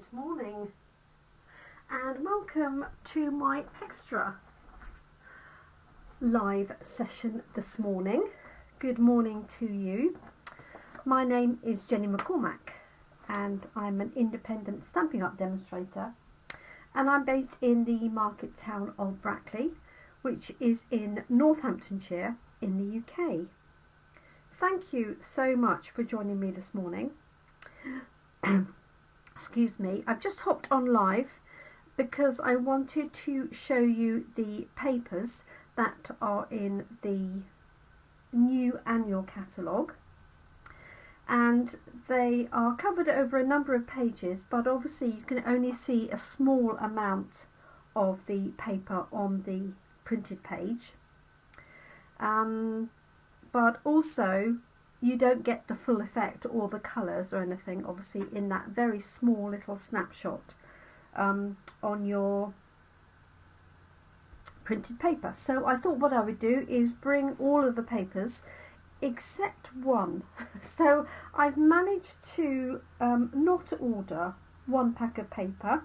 Good morning and welcome to my extra live session this morning. Good morning to you. My name is Jenny McCormack and I'm an independent Stampin' Up demonstrator, and I'm based in the market town of Brackley, which is in Northamptonshire in the UK. Thank you so much for joining me this morning. Excuse me, I've just hopped on live because I wanted to show you the papers that are in the new annual catalogue, and they are covered over a number of pages, but obviously you can only see a small amount of the paper on the printed page, but also you don't get the full effect or the colours or anything obviously in that very small little snapshot on your printed paper. So I thought what I would do is bring all of the papers except one. So I've managed to not order one pack of paper.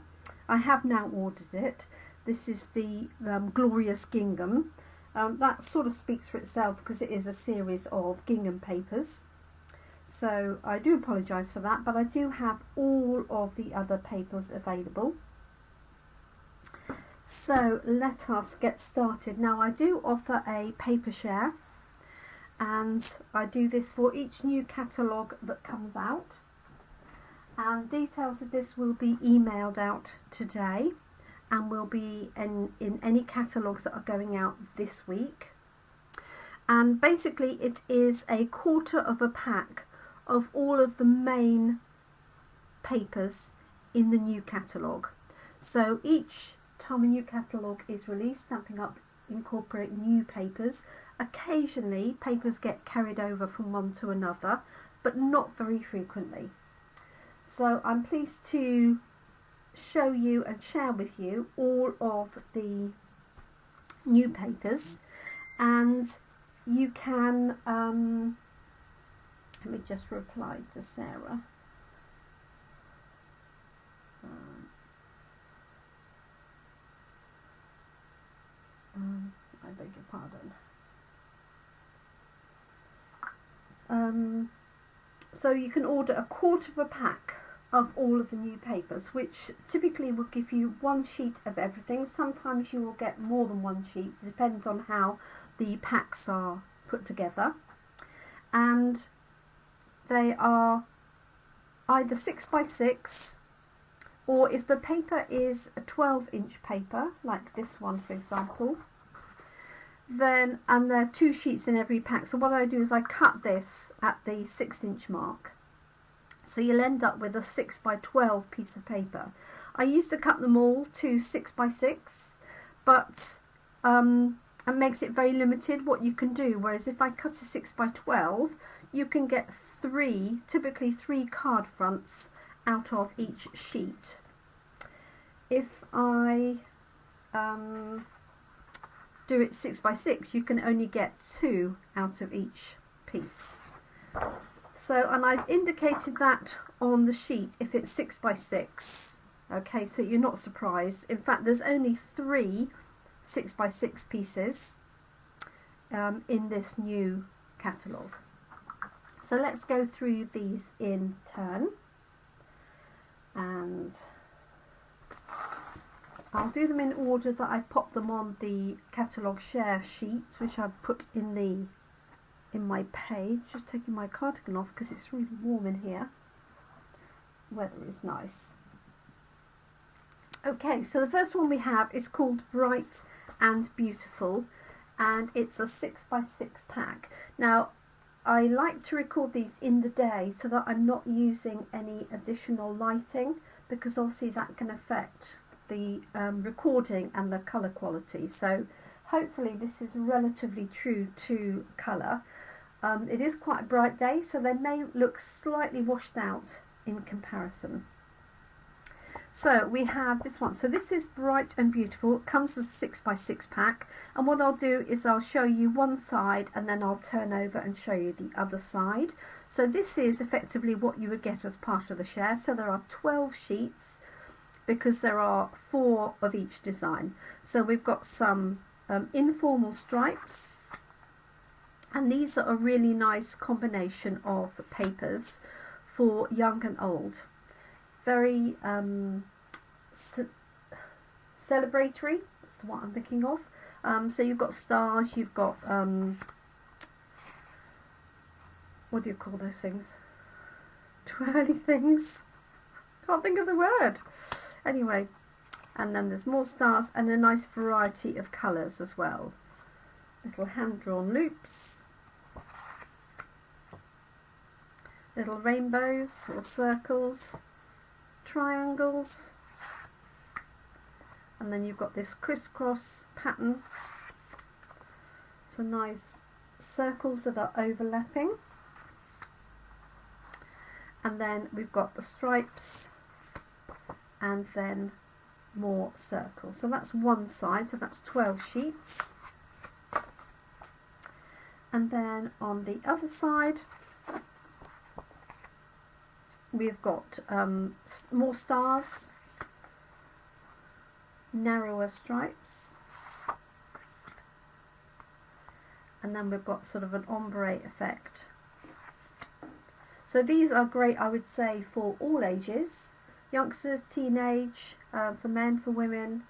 I have now ordered it. This is the Glorious Gingham. That sort of speaks for itself because it is a series of gingham papers. So I do apologise for that, but I do have all of the other papers available. So let us get started. Now I do offer a paper share, and I do this for each new catalogue that comes out, and details of this will be emailed out today and will be in any catalogues that are going out this week. And basically it is a quarter of a pack of all of the main papers in the new catalogue. So each time a new catalogue is released, Stampin' Up incorporate new papers. Occasionally papers get carried over from one to another, but not very frequently. So I'm pleased to show you and share with you all of the new papers, and you can let me just reply to Sarah. I beg your pardon. So you can order a quarter of a pack of all of the new papers, which typically will give you one sheet of everything. Sometimes you will get more than one sheet, it depends on how the packs are put together, and they are either 6x6, or if the paper is a 12-inch paper like this one for example, then, and there are 2 sheets in every pack. So what I do is I cut this at the 6-inch mark. So you'll end up with a 6x12 piece of paper. I used to cut them all to 6x6, but it makes it very limited what you can do. Whereas if I cut a 6x12, you can get typically three card fronts out of each sheet. If I do it 6x6, you can only get 2 out of each piece. So, and I've indicated that on the sheet if it's 6x6. Okay, so you're not surprised. In fact, there's only 3 6x6 pieces in this new catalogue. So let's go through these in turn, and I'll do them in order that I pop them on the catalogue share sheet, which I've put in my page. Just taking my cardigan off because it's really warm in here. Weather is nice. Okay, so the first one we have is called Bright and Beautiful, and it's a 6x6 pack. Now I like to record these in the day so that I'm not using any additional lighting, because obviously that can affect the recording and the colour quality. So hopefully this is relatively true to colour. It is quite a bright day, so they may look slightly washed out in comparison. So we have this one. So this is Bright and Beautiful. It comes as a 6x6 pack, and what I'll do is I'll show you one side and then I'll turn over and show you the other side. So this is effectively what you would get as part of the share. So there are 12 sheets because there are 4 of each design. So we've got some informal stripes, and these are a really nice combination of papers for young and old. Very celebratory, that's the one I'm thinking of. So you've got stars, you've got what do you call those things? Twirly things. Can't think of the word. Anyway, and then there's more stars and a nice variety of colours as well. Little hand-drawn loops, little rainbows or circles, triangles, and then you've got this crisscross pattern. Some nice circles that are overlapping, and then we've got the stripes and then more circles. So that's one side, so that's 12 sheets. And then on the other side we've got more stars, narrower stripes, and then we've got sort of an ombre effect. So these are great, I would say, for all ages, youngsters, teenage, for men, for women,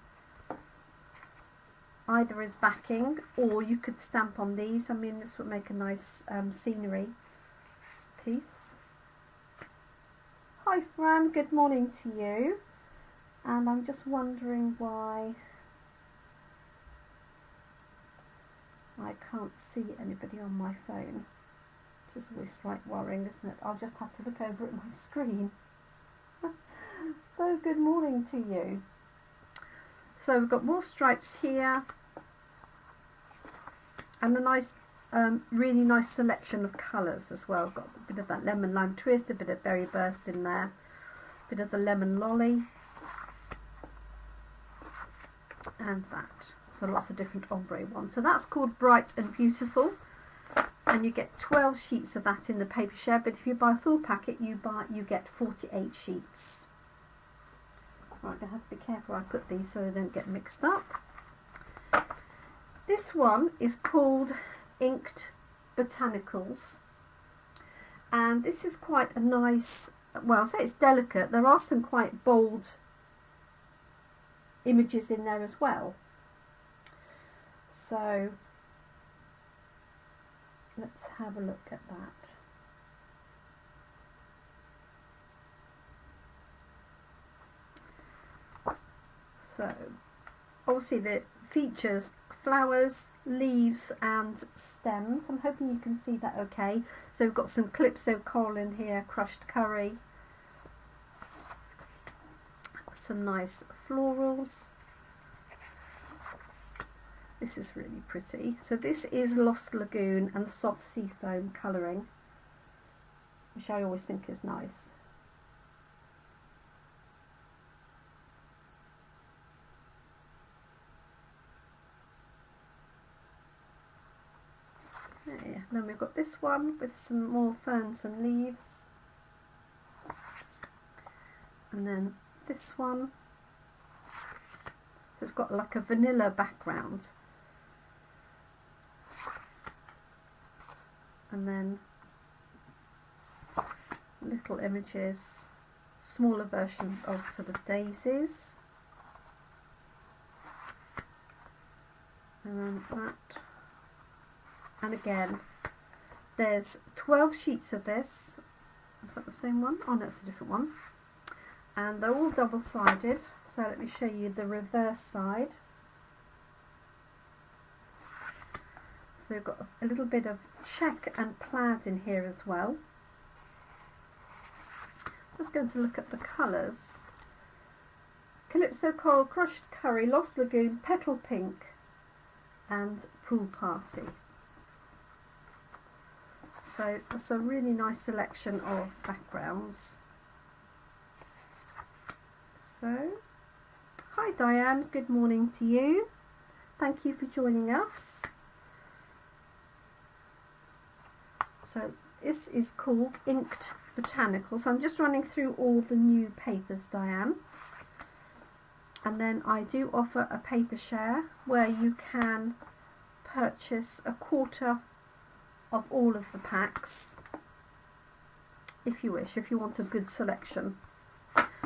either as backing, or you could stamp on these. I mean, this would make a nice scenery piece. Hi Fran, good morning to you. And I'm just wondering why I can't see anybody on my phone. Which is always slight worrying, isn't it? I'll just have to look over at my screen. So good morning to you. So we've got more stripes here, and a nice, really nice selection of colours as well. Got a bit of that lemon lime twist, a bit of berry burst in there, a bit of the lemon lolly, and that. So lots of different ombre ones. So that's called Bright and Beautiful, and you get 12 sheets of that in the paper share. But if you buy a full packet, you get 48 sheets. Right, I have to be careful I put these so they don't get mixed up. This one is called Inked Botanicals, and this is quite a nice, well, I'll say it's delicate. There are some quite bold images in there as well. So let's have a look at that. So obviously it features flowers, leaves and stems. I'm hoping you can see that okay. So we've got some calypso coral in here, crushed curry, some nice florals. This is really pretty. So this is Lost Lagoon and soft sea foam colouring, which I always think is nice. Okay, then we've got this one with some more ferns and leaves, and then this one. So it's got like a vanilla background, and then little images, smaller versions of sort of daisies, and then that. And again, there's 12 sheets of this. Is that the same one? Oh no, it's a different one. And they're all double-sided. So let me show you the reverse side. So you've got a little bit of check and plaid in here as well. Just going to look at the colours. Calypso Coral, Crushed Curry, Lost Lagoon, Petal Pink and Pool Party. So it's a really nice selection of backgrounds. So, hi Diane, good morning to you. Thank you for joining us. So this is called Inked Botanicals. So I'm just running through all the new papers, Diane. And then I do offer a paper share where you can purchase a quarter of all of the packs if you wish, if you want a good selection.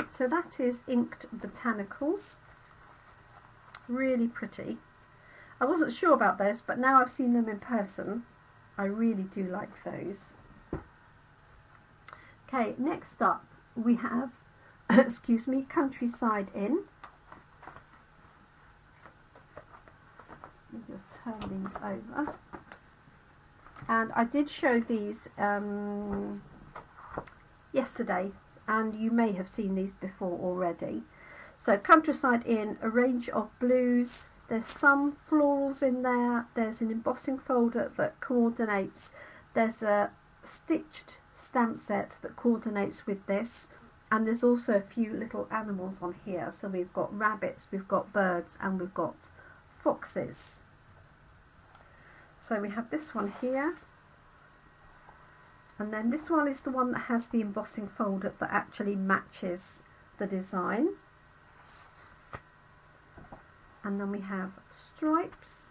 So that is Inked Botanicals. Really pretty. I wasn't sure about those, but now I've seen them in person, I really do like those. Okay, next up we have excuse me, Countryside Inn. Let me just turn these over. And I did show these yesterday, and you may have seen these before already. So Countryside Inn, a range of blues. There's some florals in there. There's an embossing folder that coordinates. There's a stitched stamp set that coordinates with this. And there's also a few little animals on here. So we've got rabbits, we've got birds, and we've got foxes. So we have this one here. And then this one is the one that has the embossing folder that actually matches the design. And then we have stripes.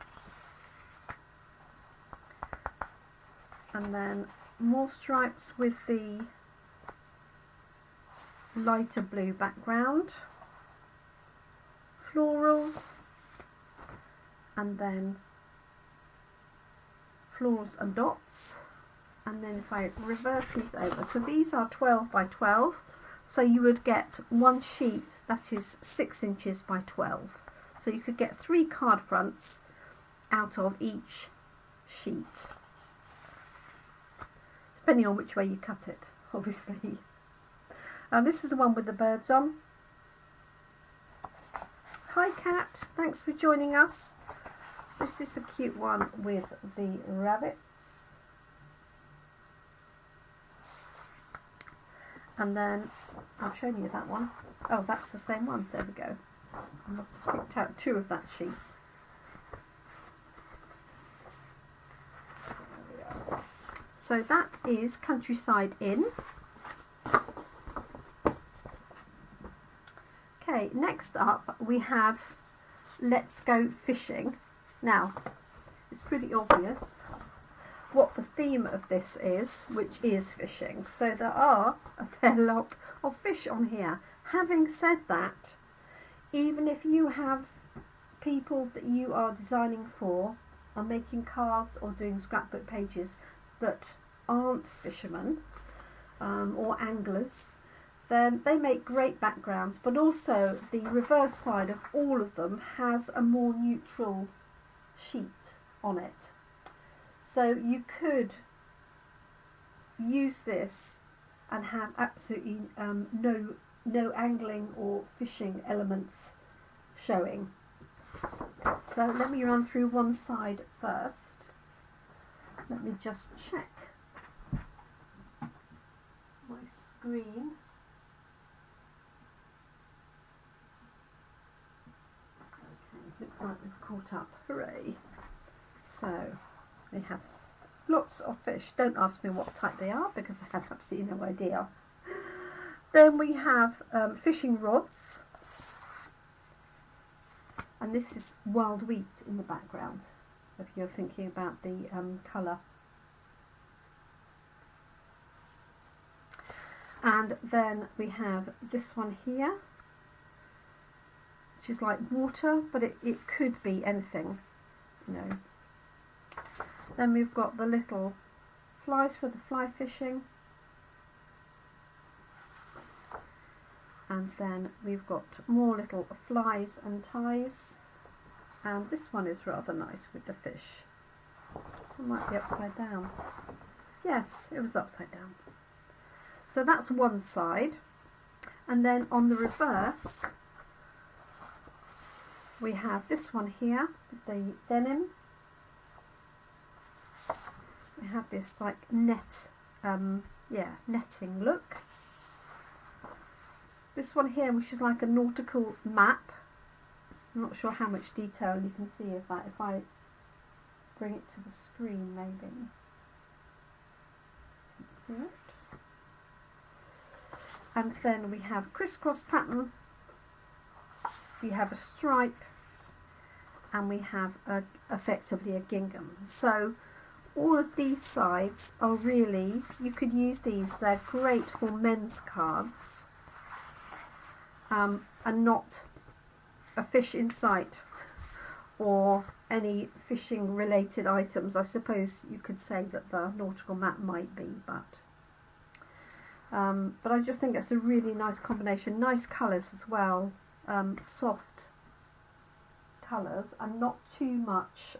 And then more stripes with the lighter blue background. Florals. And then florals and dots. And then if I reverse these over, so these are 12 by 12, so you would get one sheet that is 6 inches by 12. So you could get 3 card fronts out of each sheet, depending on which way you cut it, obviously. This is the one with the birds on. Hi Kat, thanks for joining us. This is the cute one with the rabbits. And then I've shown you that one. Oh, that's the same one. There we go. I must have picked out 2 of that sheet. So that is Countryside Inn. Okay, next up we have Let's Go Fishing. Now, it's pretty obvious what the theme of this is, which is fishing. So there are a fair lot of fish on here. Having said that, even if you have people that you are designing for, or making cards or doing scrapbook pages that aren't fishermen or anglers, then they make great backgrounds, but also the reverse side of all of them has a more neutral sheet on it. So you could use this and have absolutely no angling or fishing elements showing. So let me run through one side first. Let me just check my screen. Okay, looks like we've caught up. Hooray! So we have lots of fish. Don't ask me what type they are because I have absolutely no idea. Then we have fishing rods, and this is wild wheat in the background if you're thinking about the colour. And then we have this one here, which is like water, but it could be anything, you know. Then we've got the little flies for the fly fishing. And then we've got more little flies and ties. And this one is rather nice with the fish. It might be upside down. Yes, it was upside down. So that's one side. And then on the reverse, we have this one here with the denim. We have this like netting look. This one here, which is like a nautical map. I'm not sure how much detail you can see of that. If I bring it to the screen, maybe. See it? And then we have crisscross pattern we have a stripe, and we have effectively a gingham. So all of these sides are really, you could use these, they're great for men's cards, and not a fish in sight or any fishing related items. I suppose you could say that the nautical map might be, but I just think it's a really nice combination. Nice colours as well, soft colours and not too much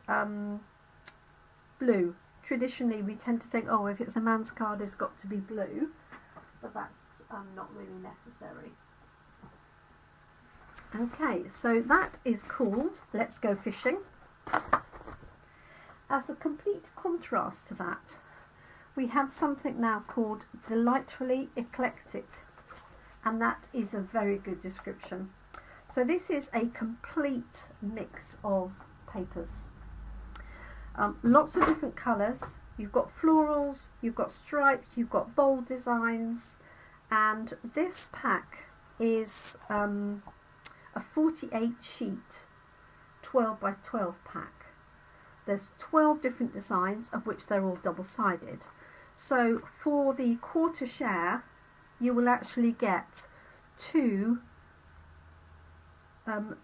blue. Traditionally we tend to think, oh, if it's a man's card it's got to be blue, but that's not really necessary. Okay, so that is called Let's Go Fishing. As a complete contrast to that, we have something now called Delightfully Eclectic, and that is a very good description. So this is a complete mix of papers. Lots of different colours. You've got florals, you've got stripes, you've got bold designs, and this pack is a 48 sheet 12 by 12 pack. There's 12 different designs, of which they're all double-sided. So for the quarter share you will actually get two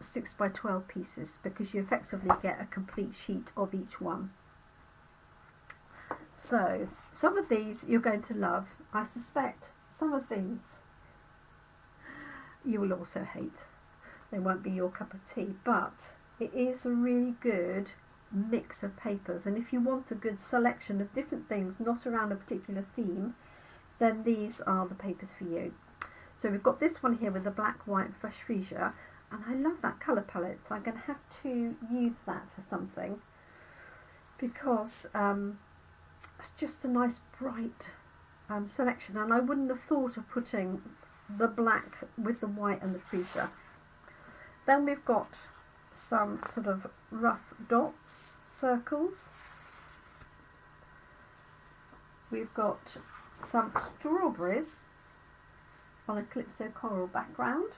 6 by 12 pieces, because you effectively get a complete sheet of each one. So some of these you're going to love. I suspect some of these you will also hate. They won't be your cup of tea, but it is a really good mix of papers, and if you want a good selection of different things not around a particular theme, then these are the papers for you. So we've got this one here with the black, white and fresh freesia, and I love that colour palette, so I'm going to have to use that for something, because it's just a nice bright selection, and I wouldn't have thought of putting the black with the white and the freesia. Then we've got some sort of rough dots, circles. We've got some strawberries on a calypso coral background.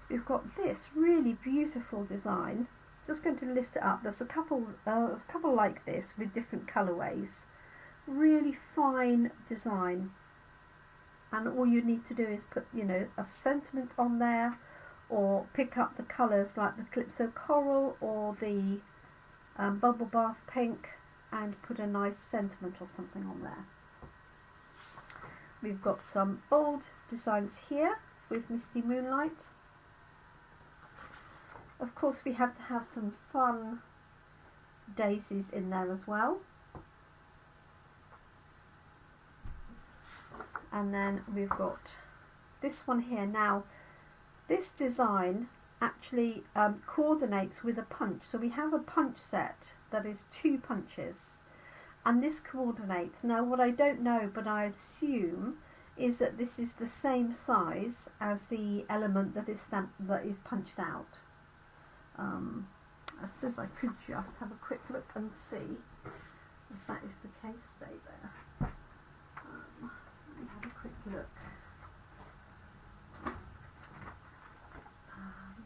We've got this really beautiful design. Just going to lift it up. There's a couple like this with different colourways. Really fine design. And all you need to do is put, you know, a sentiment on there, or pick up the colours like the calypso coral or the bubble bath pink and put a nice sentiment or something on there. We've got some bold designs here with Misty Moonlight. Of course we have to have some fun daisies in there as well. And then we've got this one here. Now this design actually coordinates with a punch. So we have a punch set that is 2 punches, and this coordinates. Now what I don't know, but I assume, is that this is the same size as the element that is punched out. I suppose I could just have a quick look and see if that is the case. Stay there. Let me have a quick look.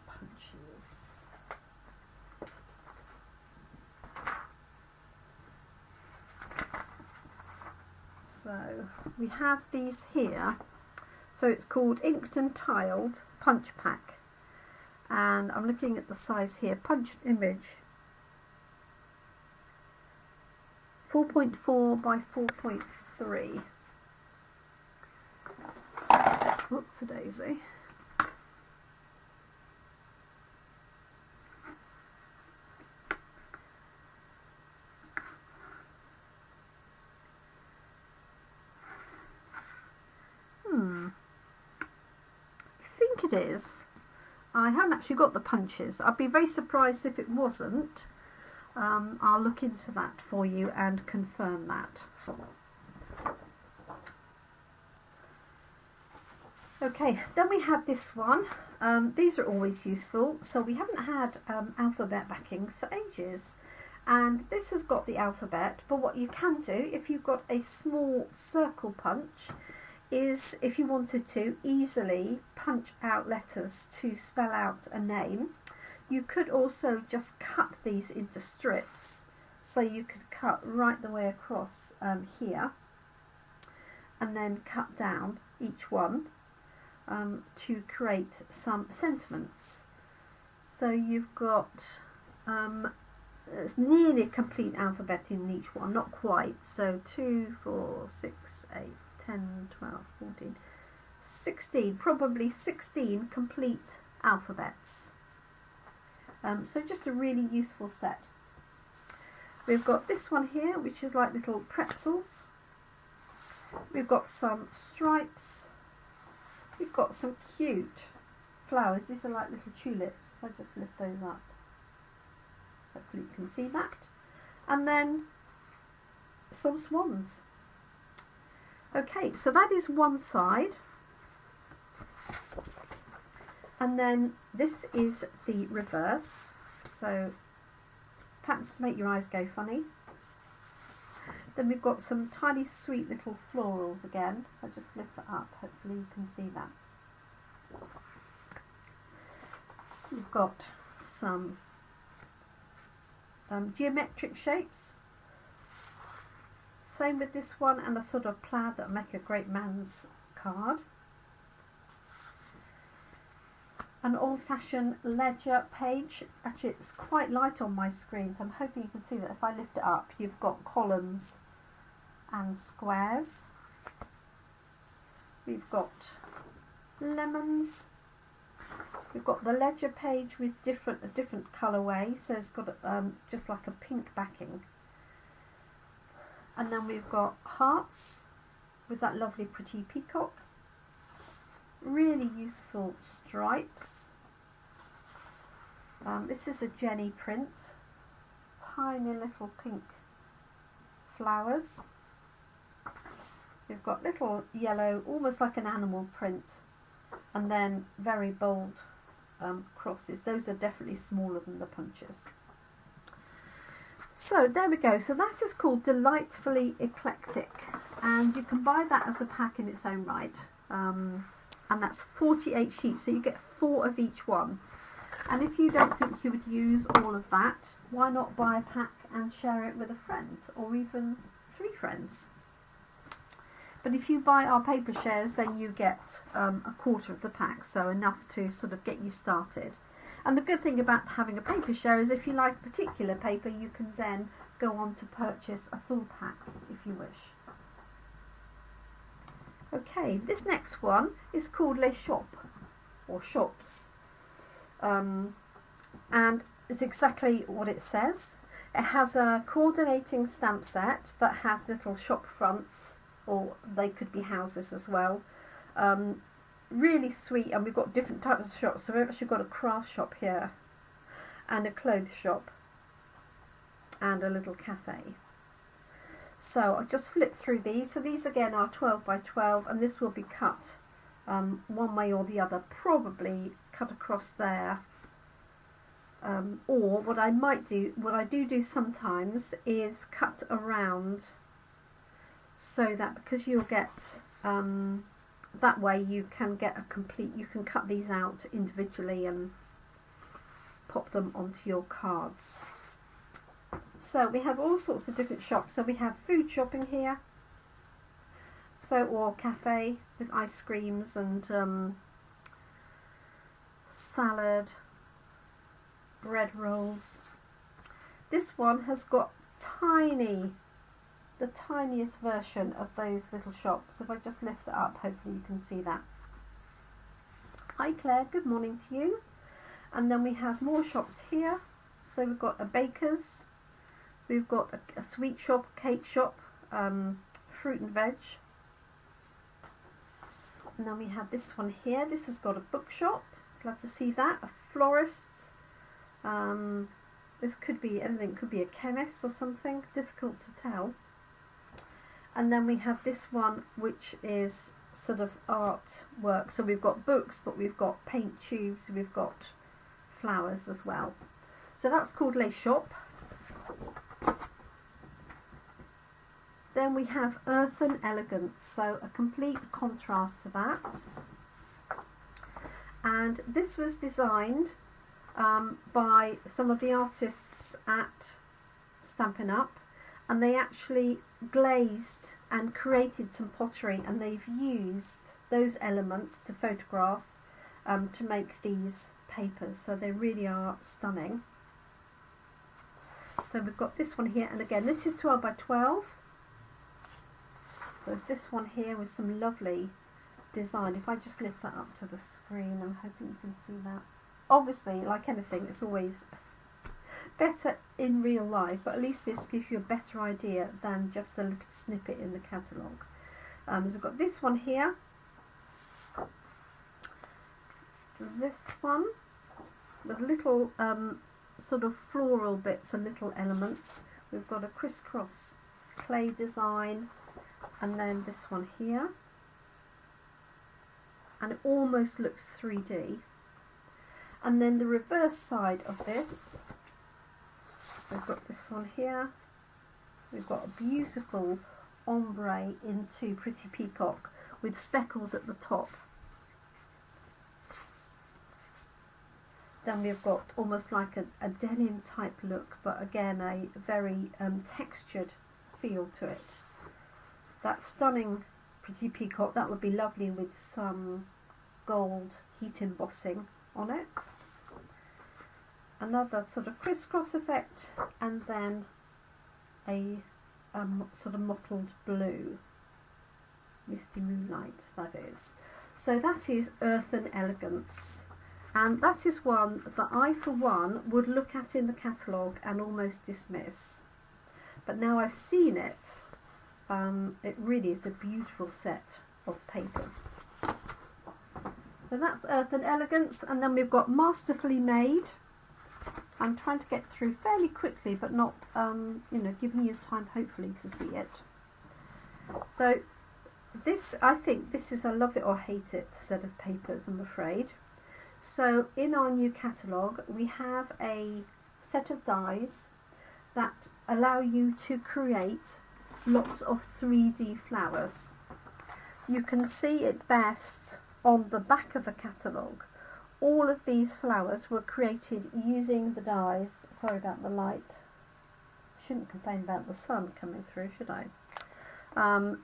Punches. So we have these here. So it's called Inked and Tiled Punch Pack. And I'm looking at the size here. Punch image. 4.4 by 4.3. Whoops-a-daisy. I think it is. I haven't actually got the punches. I'd be very surprised if it wasn't. I'll look into that for you and confirm that. Okay, then we have this one. These are always useful. So we haven't had alphabet backings for ages. And this has got the alphabet, but what you can do, if you've got a small circle punch, is if you wanted to easily punch out letters to spell out a name. You could also just cut these into strips, so you could cut right the way across here, and then cut down each one to create some sentiments. So you've got it's nearly a complete alphabet in each one, not quite. So 2, 4, 6, 8, 10, 12, 14, 16, probably 16 complete alphabets. So just a really useful set. We've got this one here, which is like little pretzels. We've got some stripes. We've got some cute flowers. These are like little tulips. If I just lift those up, hopefully you can see that. And then some swans. Okay, so that is one side. And then this is the reverse. So patterns to make your eyes go funny. Then we've got some tiny sweet little florals again. I'll just lift that up, hopefully you can see that. We've got some geometric shapes. Same with this one, and a sort of plaid that will make a great man's card. An old-fashioned ledger page. Actually, it's quite light on my screen, so I'm hoping you can see that if I lift it up, you've got columns and squares. We've got lemons. We've got the ledger page with a different colourway, so it's got just like a pink backing. And then we've got hearts with that lovely pretty peacock. Really useful stripes. This is a Jenny print. Tiny little pink flowers. We've got little yellow, almost like an animal print, and then very bold crosses. Those are definitely smaller than the punches. So there we go. So that is called Delightfully Eclectic, and you can buy that as a pack in its own right. And that's 48 sheets, so you get 4 of each one. And if you don't think you would use all of that, why not buy a pack and share it with a friend, or even 3 friends? But if you buy our paper shares, then you get a quarter of the pack, so enough to sort of get you started. And the good thing about having a paper share is if you like a particular paper, you can then go on to purchase a full pack if you wish. Okay, this next one is called Les Shops, or Shops. And it's exactly what it says. It has a coordinating stamp set that has little shop fronts, or they could be houses as well. Really sweet, and we've got different types of shops. So we've actually got a craft shop here, and a clothes shop, and a little cafe. So I'll just flip through these. So these again are 12 by 12, and this will be cut one way or the other, probably cut across there. Or what I might do, what I do sometimes, is cut around, so that because you'll get that way you can get a complete, you can cut these out individually and pop them onto your cards. So we have all sorts of different shops. So we have food shopping here, so, or cafe with ice creams and salad, bread rolls. This one has got the tiniest version of those little shops. So if I just lift it up, hopefully you can see that. Hi Claire, good morning to you. And then we have more shops here. So we've got a baker's, we've got a sweet shop, cake shop, fruit and veg. And then we have this one here. This has got a bookshop. Glad to see that. A florist. This could be anything. Could be a chemist or something. Difficult to tell. And then we have this one, which is sort of artwork. So we've got books, but we've got paint tubes. We've got flowers as well. So that's called Les Shops. then we have Earth and Elegance, so a complete contrast to that. And this was designed by some of the artists at Stampin' Up, and they actually glazed and created some pottery, and they've used those elements to photograph to make these papers, so they really are stunning. So we've got this one here, and again this is 12 by 12. So it's this one here with some lovely design. If I just lift that up to the screen, I'm hoping you can see that. Obviously, like anything, it's always better in real life, but at least this gives you a better idea than just a little snippet in the catalogue. So we've got this one here, this one with little sort of floral bits and little elements. We've got a crisscross clay design, and then this one here, and it almost looks 3D. And then the reverse side of this, we've got this one here. We've got a beautiful ombre into Pretty Peacock with speckles at the top. Then we've got almost like a denim type look, but again a very textured feel to it. That stunning Pretty Peacock, that would be lovely with some gold heat embossing on it. Another sort of crisscross effect, and then a sort of mottled blue, misty moonlight, that is. So that is Earth and Elegance, and that is one that I for one would look at in the catalogue and almost dismiss, but now I've seen it, it really is a beautiful set of papers. So that's Earth and Elegance, and then we've got Masterfully Made. I'm trying to get through fairly quickly, but not, giving you time hopefully to see it. So this, I think this is a love it or hate it set of papers, I'm afraid. So in our new catalogue, we have a set of dies that allow you to create lots of 3D flowers. You can see it best on the back of the catalogue. All of these flowers were created using the dies. Sorry about the light. Shouldn't complain about the sun coming through, should I?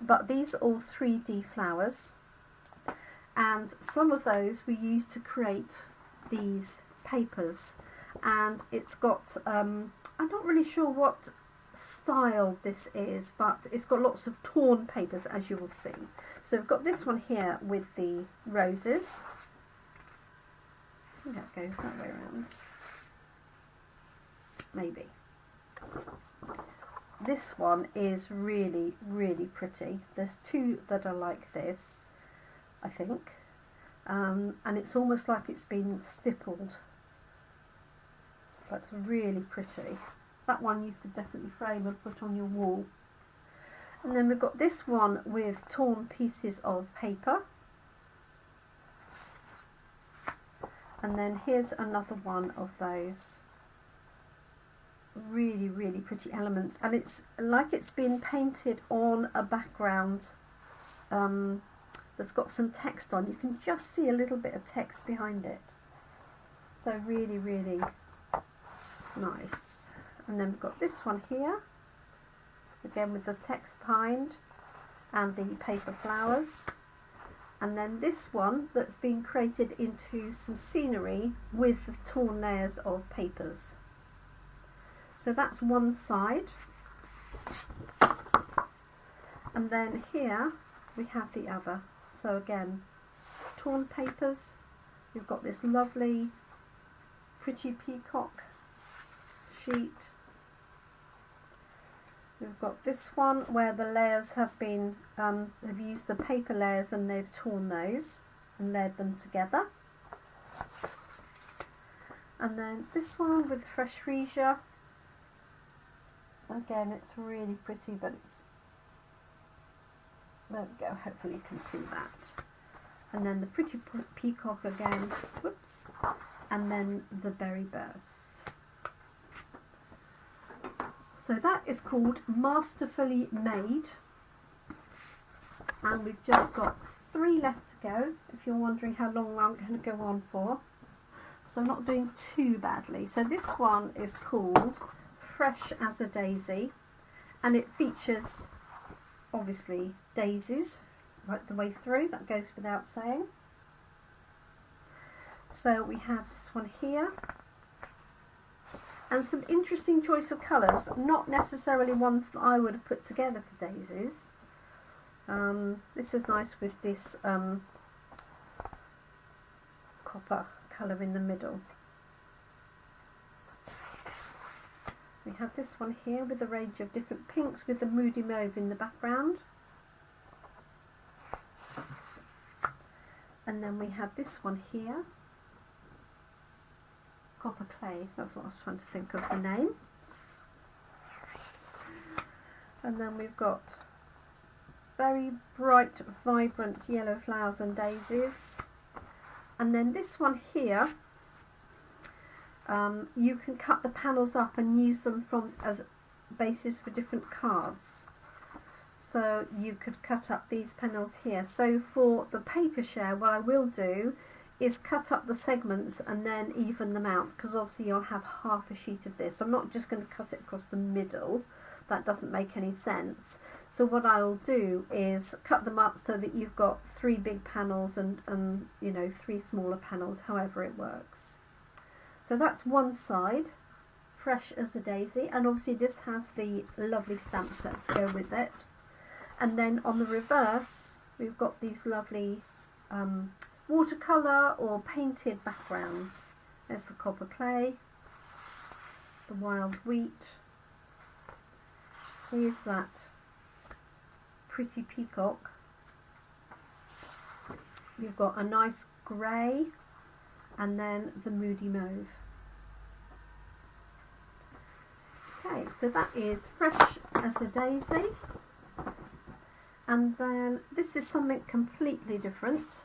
But these are all 3D flowers, and some of those we used to create these papers. And it's got, I'm not really sure what style this is, but it's got lots of torn papers, as you will see. So we've got this one here with the roses. I think that goes that way around. Maybe. This one is really, really pretty. There's two that are like this, I think. And it's almost like it's been stippled. That's really pretty. That one you could definitely frame and put on your wall. And then we've got this one with torn pieces of paper. And then here's another one of those really, really pretty elements. And it's like it's been painted on a background that's got some text on. You can just see a little bit of text behind it. So really, really nice. And then we've got this one here, again with the text behind and the paper flowers. And then this one that's been created into some scenery with the torn layers of papers. So that's one side. And then here we have the other. So again, torn papers. We've got this lovely Pretty Peacock sheet. We've got this one where the layers have been, they've used the paper layers and they've torn those and layered them together. And then this one with fresh freesia. Again, it's really pretty, but it's, there we go, hopefully you can see that. And then the Pretty Peacock again, whoops, and then the Berry Burst. So that is called Masterfully Made, and we've just got 3 left to go, if you're wondering how long I'm going to go on for. So I'm not doing too badly. So this one is called Fresh as a Daisy, and it features obviously daisies right the way through, that goes without saying. So we have this one here, and some interesting choice of colours, not necessarily ones that I would have put together for daisies. This is nice with this copper colour in the middle. We have this one here with a range of different pinks with the moody mauve in the background. And then we have this one here, copper clay, that's what I was trying to think of the name. And then we've got very bright, vibrant yellow flowers and daisies. And then this one here, you can cut the panels up and use them as bases for different cards. So you could cut up these panels here. So for the paper share, what I will do is cut up the segments and then even them out, because obviously you'll have half a sheet of this. I'm not just going to cut it across the middle. That doesn't make any sense. So what I'll do is cut them up so that you've got 3 big panels and you know, 3 smaller panels, however it works. So that's one side, Fresh as a Daisy, and obviously this has the lovely stamp set to go with it. And then on the reverse, we've got these lovely watercolour or painted backgrounds. There's the copper clay, the wild wheat. Here's that pretty peacock. You've got a nice grey and then the moody mauve. Okay, so that is Fresh as a Daisy. And then this is something completely different.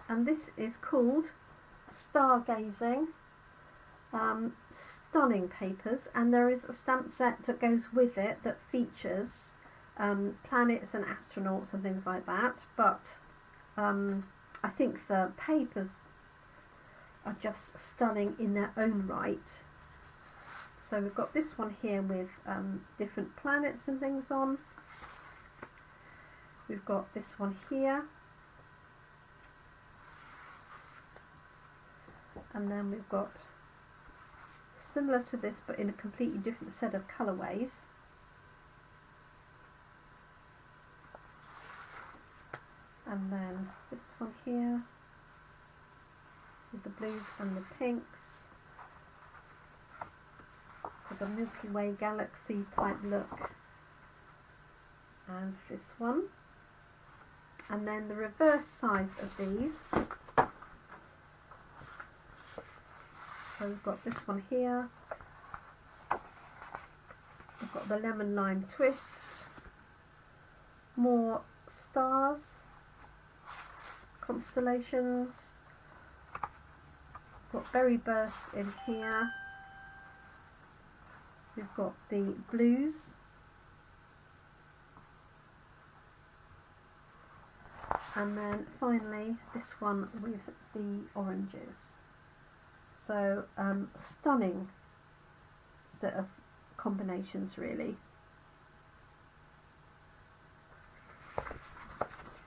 And this is called Stargazing. Stunning papers, and there is a stamp set that goes with it that features planets and astronauts and things like that, but I think the papers are just stunning in their own right. So we've got this one here with different planets and things on. We've got this one here, and then we've got similar to this but in a completely different set of colourways. And then this one here with the blues and the pinks. So the Milky Way galaxy type look. And this one. And then the reverse sides of these. So we've got this one here, we've got the lemon lime twist, more stars, constellations, got berry burst in here, we've got the blues, and then finally this one with the oranges. So stunning set of combinations really.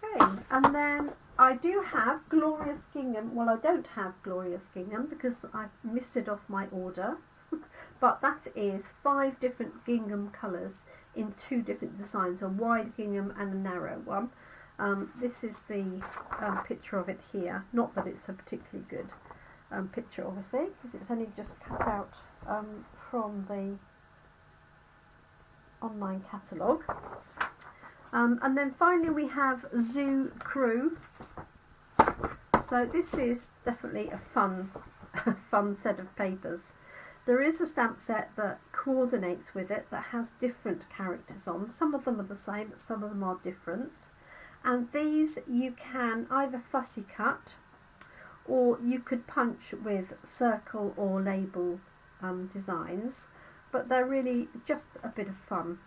Okay, and then I do have Glorious Gingham. Well, I don't have Glorious Gingham because I missed it off my order. But that is 5 different gingham colours in 2 different designs, a wide gingham and a narrow one. This is the picture of it here. Not that it's a particularly good picture obviously, because it's only just cut out from the online catalogue. And then finally we have Zoo Crew. So this is definitely a fun set of papers. There is a stamp set that coordinates with it that has different characters on. Some of them are the same, but some of them are different. And these you can either fussy cut, or you could punch with circle or label designs, but they're really just a bit of fun.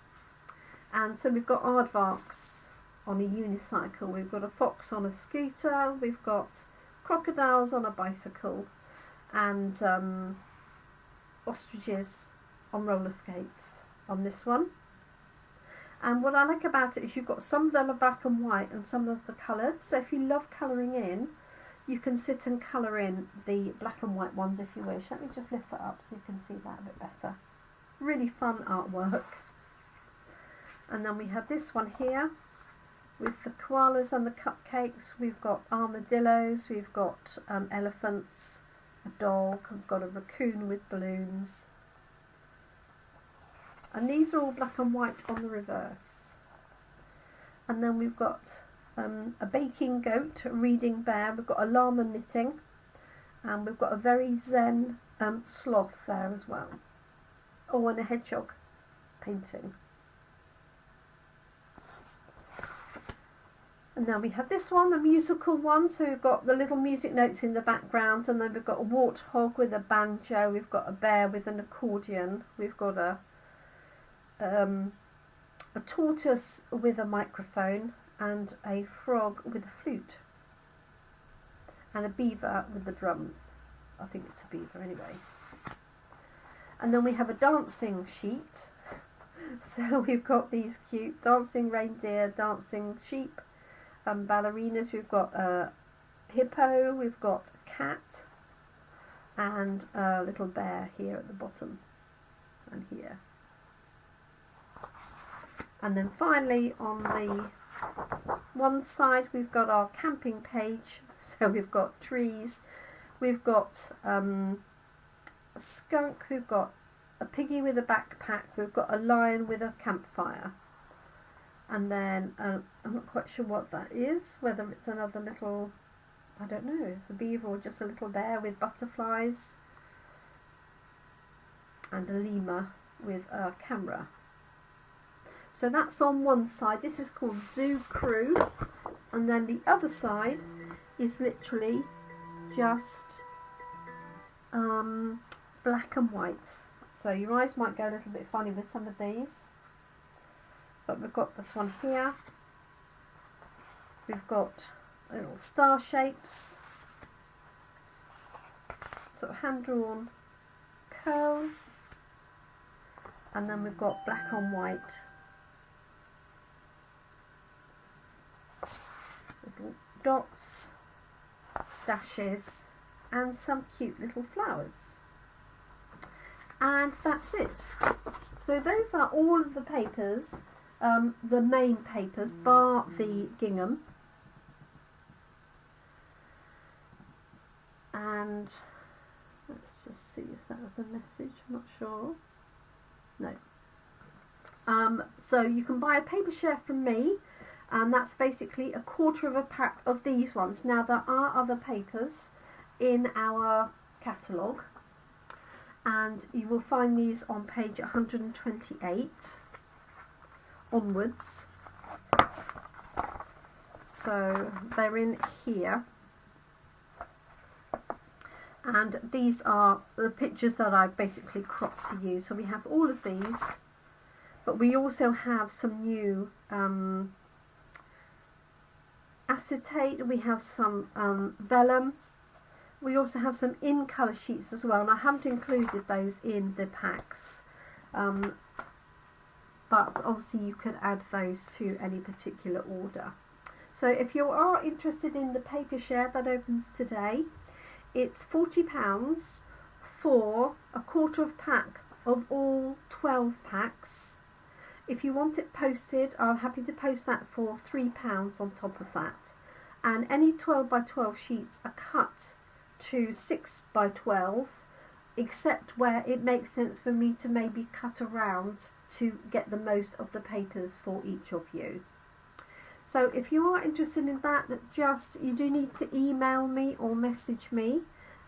And so we've got aardvarks on a unicycle, we've got a fox on a scooter, we've got crocodiles on a bicycle, and ostriches on roller skates on this one. And what I like about it is you've got some that are black and white and some that are coloured. So if you love colouring in, you can sit and colour in the black and white ones if you wish. Let me just lift that up so you can see that a bit better. Really fun artwork. And then we have this one here with the koalas and the cupcakes. We've got armadillos, we've got elephants, a dog, we've got a raccoon with balloons. And these are all black and white on the reverse. And then we've got a baking goat, a reading bear, we've got a llama knitting, and we've got a very zen sloth there as well. Oh, and a hedgehog painting. And then we have this one, the musical one, so we've got the little music notes in the background, and then we've got a warthog with a banjo, we've got a bear with an accordion, we've got a tortoise with a microphone, and a frog with a flute, and a beaver with the drums. I think it's a beaver anyway. And then we have a dancing sheet. So we've got these cute dancing reindeer, dancing sheep, ballerinas. We've got a hippo, we've got a cat, and a little bear here at the bottom and here. And then finally on the one side we've got our camping page. So we've got trees, we've got a skunk, we've got a piggy with a backpack, we've got a lion with a campfire, and then I'm not quite sure what that is, whether it's another little, I don't know, it's a beaver or just a little bear with butterflies, and a lemur with a camera. So that's on one side. This is called Zoo Crew, and then the other side is literally just black and white. So your eyes might go a little bit funny with some of these, but we've got this one here. We've got little star shapes, sort of hand-drawn curls, and then we've got black on white. Little dots, dashes, and some cute little flowers. And that's it. So those are all of the papers, the main papers, bar the gingham. And let's just see if that was a message, I'm not sure. No. So you can buy a paper share from me, and that's basically a quarter of a pack of these ones. Now there are other papers in our catalogue, and you will find these on page 128 onwards. So they're in here, and these are the pictures that I've basically cropped for you. So we have all of these, but we also have some new acetate, we have some vellum, we also have some in colour sheets as well, and I haven't included those in the packs, but obviously you could add those to any particular order. So if you are interested in the paper share that opens today, it's £40 for a quarter of pack of all 12 packs. If you want it posted, I'm happy to post that for £3 on top of that. And any 12 by 12 sheets are cut to 6 by 12, except where it makes sense for me to maybe cut around to get the most of the papers for each of you. So if you are interested in that, you do need to email me or message me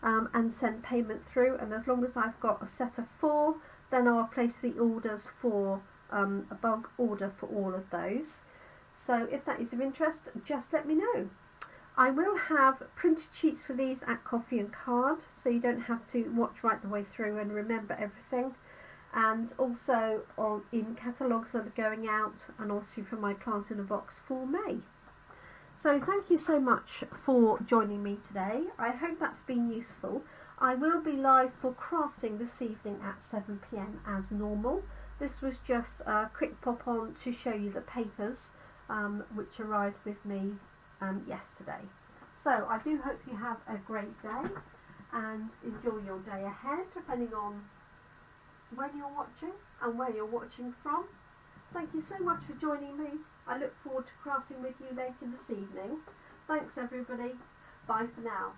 and send payment through. And as long as I've got a set of 4, then I'll place the orders for a bulk order for all of those. So if that is of interest, just let me know. I will have printed sheets for these at Coffee and Card, so you don't have to watch right the way through and remember everything. and also in catalogues that are going out, and also from my class in a box for May. So thank you so much for joining me today. I hope that's been useful. I will be live for crafting this evening at 7 p.m. as normal. This was just a quick pop on to show you the papers which arrived with me yesterday. So I do hope you have a great day and enjoy your day ahead, depending on when you're watching and where you're watching from. Thank you so much for joining me. I look forward to crafting with you later this evening. Thanks everybody. Bye for now.